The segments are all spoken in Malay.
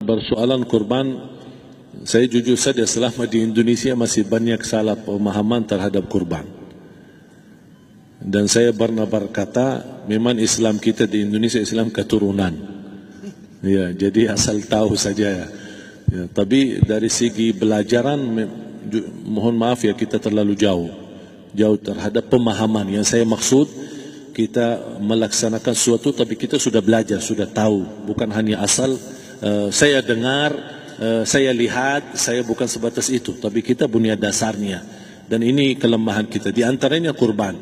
Bersoalan kurban, saya jujur saja selama di Indonesia masih banyak salah pemahaman terhadap kurban. Dan saya pernah berkata, memang Islam kita di Indonesia Islam keturunan. Ya, jadi asal tahu saja ya. Ya, tapi dari segi belajaran, mohon maaf ya, kita terlalu jauh terhadap pemahaman. Yang saya maksud, kita melaksanakan sesuatu tapi kita sudah belajar, sudah tahu, bukan hanya asal saya dengar, saya lihat, saya bukan sebatas itu, tapi kita punya dasarnya. Dan ini kelemahan kita, di antaranya kurban.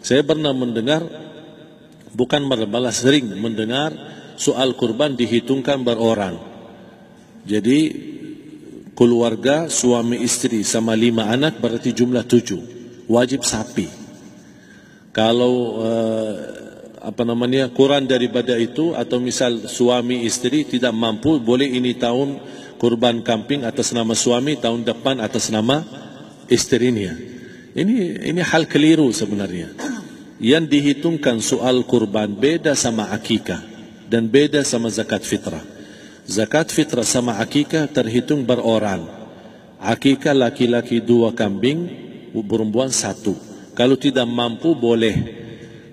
Saya pernah mendengar, bukan malah sering mendengar soal kurban dihitungkan berorang. Jadi keluarga suami istri sama 5 anak berarti jumlah 7, wajib sapi. Kalau kurang daripada itu, atau misal suami istri tidak mampu, boleh ini tahun kurban kambing atas nama suami, tahun depan atas nama istrinya. Ini hal keliru sebenarnya. Yang dihitungkan soal kurban beda sama akikah dan beda sama zakat fitrah. Zakat fitrah sama akikah terhitung berorang. Akikah laki-laki 2 kambing, perempuan 1. Kalau tidak mampu boleh.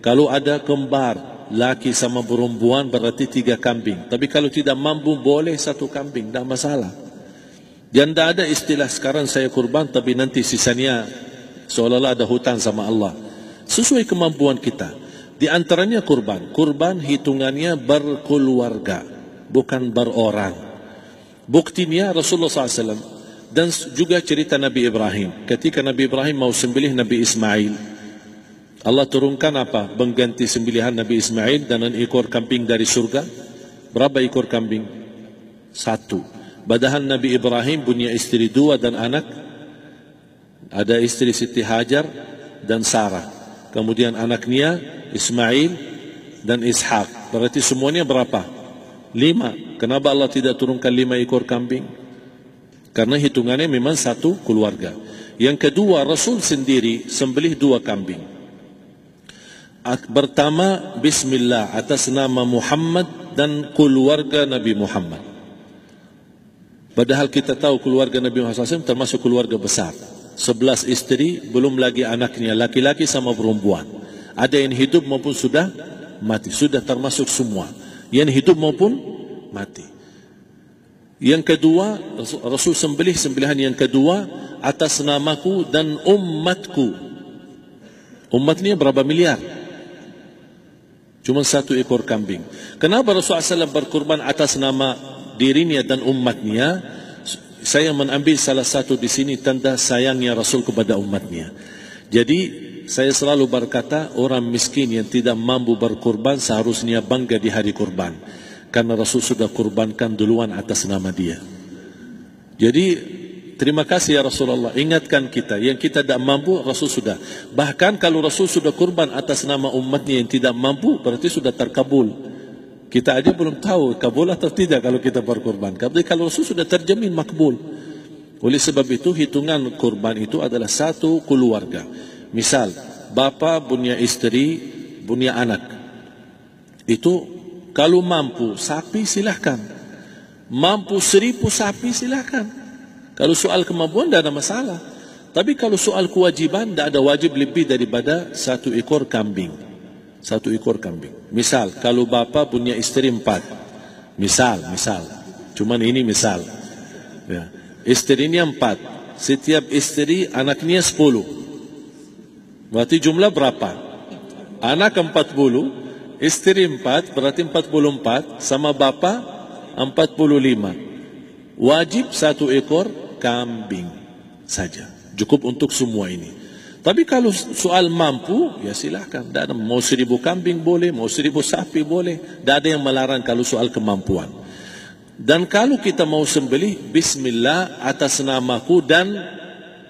Kalau ada kembar, laki sama perempuan berarti 3 kambing. Tapi kalau tidak mampu boleh 1 kambing, tidak masalah. Dan tidak ada istilah sekarang saya kurban tapi nanti sisanya seolah-olah ada hutang sama Allah. Sesuai kemampuan kita. Di antaranya kurban. Kurban hitungannya berkeluarga, bukan berorang. Buktinya Rasulullah SAW dan juga cerita Nabi Ibrahim. Ketika Nabi Ibrahim mau sembelih Nabi Ismail, Allah turunkan apa? Mengganti sembelihan Nabi Ismail dengan ekor kambing dari surga. Berapa ekor kambing? 1. Padahal Nabi Ibrahim punya istri 2 dan anak. Ada istri Siti Hajar dan Sarah. Kemudian anaknya Ismail dan Ishak. Berarti semuanya berapa? 5. Kenapa Allah tidak turunkan 5 ekor kambing? Karena hitungannya memang 1 keluarga. Yang kedua, Rasul sendiri sembelih 2 kambing. Pertama, Bismillah atas nama Muhammad dan keluarga Nabi Muhammad. Padahal kita tahu keluarga Nabi Muhammad SAW termasuk keluarga besar. 11 istri, belum lagi anaknya, laki-laki sama perempuan. Ada yang hidup maupun sudah mati. Sudah termasuk semua. Yang hidup maupun mati. Yang kedua, Rasul sembelihan yang kedua atas namaku dan umatku. Umatnya berapa miliar? Cuma 1 ekor kambing. Kenapa Rasulullah SAW berkurban atas nama dirinya dan umatnya? Saya mengambil salah satu di sini tanda sayangnya Rasul kepada umatnya. Jadi saya selalu berkata, orang miskin yang tidak mampu berkurban seharusnya bangga di hari kurban, karena Rasul sudah kurbankan duluan atas nama dia. Jadi terima kasih ya Rasulullah, ingatkan kita. Yang kita tidak mampu, Rasul sudah. Bahkan kalau Rasul sudah kurban atas nama umatnya yang tidak mampu, berarti sudah terkabul. Kita aja belum tahu kabul atau tidak kalau kita berkurban. Tapi kalau Rasul sudah terjamin makbul. Oleh sebab itu, hitungan kurban itu adalah 1 keluarga. Misal, bapa punya istri, punya anak. Itu kalau mampu sapi silahkan. Mampu 1000 sapi silahkan. Kalau soal kemampuan tidak ada masalah. Tapi kalau soal kewajiban, tidak ada wajib lebih daripada 1 ekor kambing. 1 ekor kambing. Misal, kalau bapa punya istri 4. Misal. Cuman ini misal. Ya. Istrinya 4. Setiap istri anaknya 10. Berarti jumlah berapa? Anak 40, istri 4, berarti 44, sama bapa 45. Wajib 1 ekor kambing saja. Cukup untuk semua ini. Tapi kalau soal mampu, ya silahkan. Mau 1000 kambing boleh, mau 1000 sapi boleh. Tidak ada yang melarang kalau soal kemampuan. Dan kalau kita mau sembelih, Bismillah atas namaku dan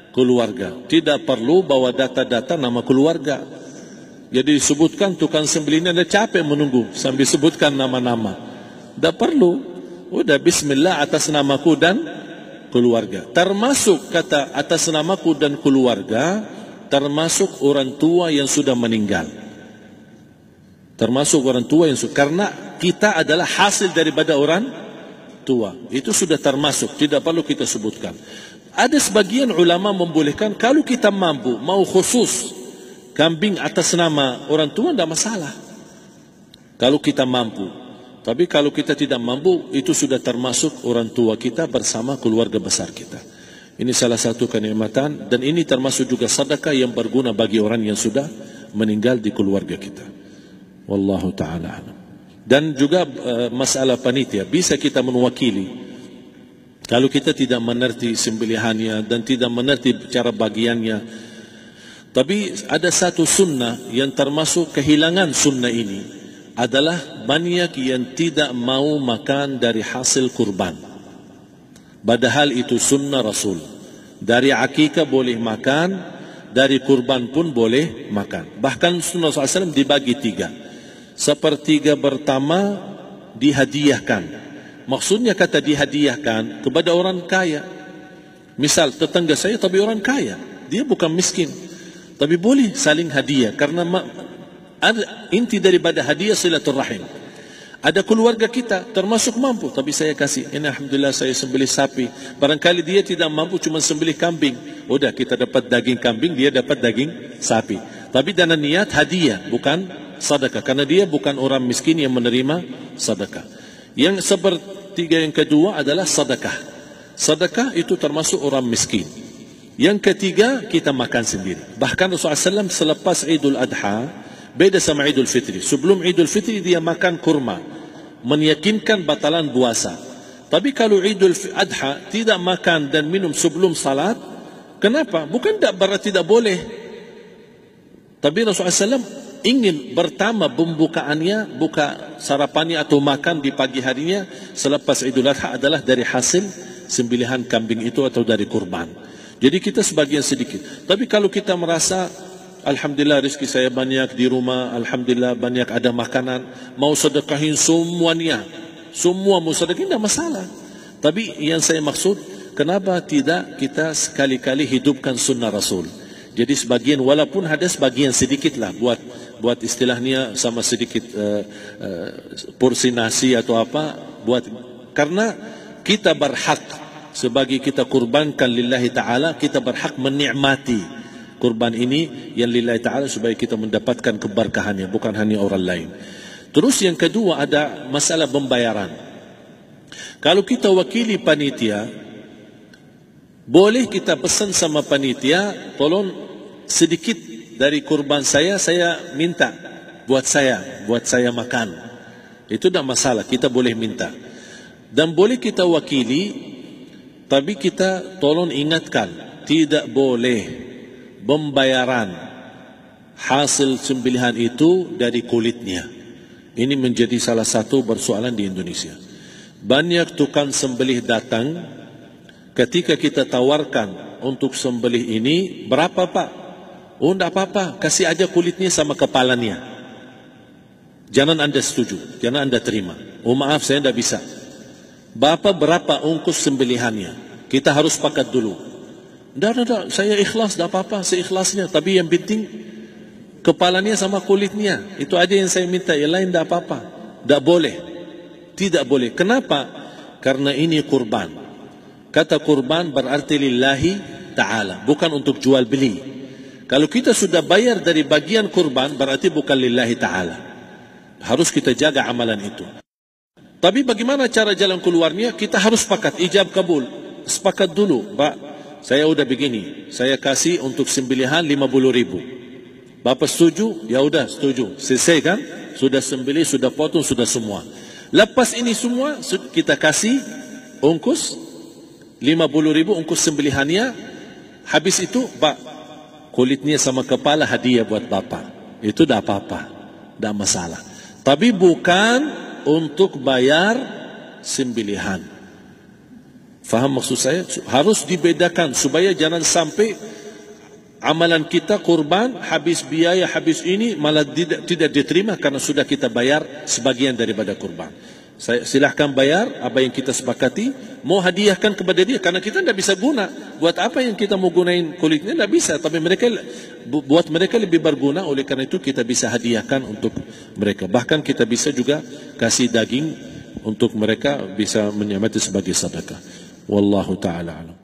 keluarga. Tidak perlu bawa data-data nama keluarga. Jadi disebutkan tukang sembelihnya ada capek menunggu sambil sebutkan nama-nama. Tidak perlu. Udah Bismillah atas namaku dan keluarga. Termasuk kata atas namaku dan keluarga, termasuk orang tua yang sudah meninggal. Termasuk orang tua yang sudah, karena kita adalah hasil daripada orang tua. Itu sudah termasuk, tidak perlu kita sebutkan. Ada sebagian ulama membolehkan kalau kita mampu, mau khusus kambing atas nama orang tua, tidak masalah. Kalau kita mampu. Tapi kalau kita tidak mampu, itu sudah termasuk orang tua kita bersama keluarga besar kita. Ini salah satu kenikmatan, dan ini termasuk juga sedekah yang berguna bagi orang yang sudah meninggal di keluarga kita. Wallahu ta'ala alam. Dan juga masalah panitia, bisa kita mewakili. Kalau kita tidak mengerti sembelihannya dan tidak mengerti cara bagiannya. Tapi ada satu sunnah yang termasuk kehilangan sunnah ini, adalah banyak yang tidak mau makan dari hasil kurban. Padahal itu sunnah Rasul. Dari akikah boleh makan, dari kurban pun boleh makan. Bahkan sunnah SAW dibagi 3. Sepertiga pertama dihadiahkan. Maksudnya kata dihadiahkan kepada orang kaya. Misal tetangga saya tapi orang kaya, dia bukan miskin, tapi boleh saling hadiah. Karena inti daripada hadiah silaturrahim. Ada keluarga kita termasuk mampu, tapi saya kasih, ini alhamdulillah saya sembelih sapi. Barangkali dia tidak mampu, cuma sembelih kambing. Udah, kita dapat daging kambing, dia dapat daging sapi. Tapi dengan niat hadiah, bukan sedekah. Karena dia bukan orang miskin yang menerima sedekah. Yang sepertiga yang kedua adalah sedekah. Sedekah itu termasuk orang miskin. Yang ketiga, kita makan sendiri. Bahkan Rasulullah SAW selepas Idul Adha, beda sama Idul Fitri. Sebelum Idul Fitri dia makan kurma, meyakinkan batalan puasa. Tapi kalau Idul Adha tidak makan dan minum sebelum salat, kenapa? Bukan berarti tidak boleh. Tapi Rasulullah SAW ingin pertama pembukaannya, buka sarapannya atau makan di pagi harinya selepas Idul Adha adalah dari hasil sembelihan kambing itu atau dari kurban. Jadi kita sebagian sedikit. Tapi kalau kita merasa alhamdulillah rezeki saya banyak di rumah, alhamdulillah banyak ada makanan, mau sedekahin semuanya, semua mau sedekahin, tidak masalah. Tapi yang saya maksud, kenapa tidak kita sekali-kali hidupkan sunnah Rasul? Jadi sebagian, walaupun ada sebagian sedikit lah, buat istilahnya sama sedikit porsi nasi atau apa, karena kita berhak sebagai kita kurbankan lillahi ta'ala, kita berhak menikmati kurban ini yang lillahi ta'ala supaya kita mendapatkan keberkahannya, bukan hanya orang lain. Terus yang kedua ada masalah pembayaran. Kalau kita wakili panitia, boleh kita pesan sama panitia, tolong sedikit dari kurban saya minta buat saya makan. Itu tidak masalah, kita boleh minta. Dan boleh kita wakili, tapi kita tolong ingatkan, tidak boleh pembayaran hasil sembelihan itu dari kulitnya. Ini menjadi salah satu persoalan di Indonesia. Banyak tukang sembelih datang, ketika kita tawarkan untuk sembelih ini, berapa Pak? Oh, tidak apa-apa, kasih aja kulitnya sama kepalanya. Jangan Anda setuju, jangan Anda terima. Oh maaf, saya tidak bisa. Bapak berapa ongkos sembelihannya? Kita harus sepakat dulu. Tidak, saya ikhlas, tidak apa-apa, seikhlasnya. Tapi yang penting, kepalanya sama kulitnya. Itu aja yang saya minta, yang lain tidak apa-apa. Tidak boleh. Tidak boleh. Kenapa? Karena ini kurban. Kata kurban berarti lillahi ta'ala, bukan untuk jual beli. Kalau kita sudah bayar dari bagian kurban, berarti bukan lillahi ta'ala. Harus kita jaga amalan itu. Tapi bagaimana cara jalan keluarnya? Kita harus sepakat, ijab kabul. Sepakat dulu, Pak, saya udah begini, saya kasih untuk sembelihan 50.000. Bapak setuju? Ya udah setuju. Selesai kan? Sudah sembelih, sudah potong, sudah semua. Lepas ini semua, kita kasih ongkos 50.000 ongkos sembelihannya. Habis itu, Pak, kulitnya sama kepala hadiah buat Bapak. Itu tidak apa-apa, tidak masalah. Tapi bukan untuk bayar sembelihan. Faham maksud saya? Harus dibedakan supaya jangan sampai amalan kita kurban, habis biaya, habis ini malah tidak diterima karena sudah kita bayar sebagian daripada kurban. Saya silahkan bayar apa yang kita sepakati, mau hadiahkan kepada dia karena kita tidak bisa guna. Buat apa yang kita mau gunain kulitnya? Tidak bisa. Tapi mereka, buat mereka lebih berguna, oleh karena itu kita bisa hadiahkan untuk mereka. Bahkan kita bisa juga kasih daging untuk mereka bisa menyamati sebagai sedekah. Wallahu taala alam.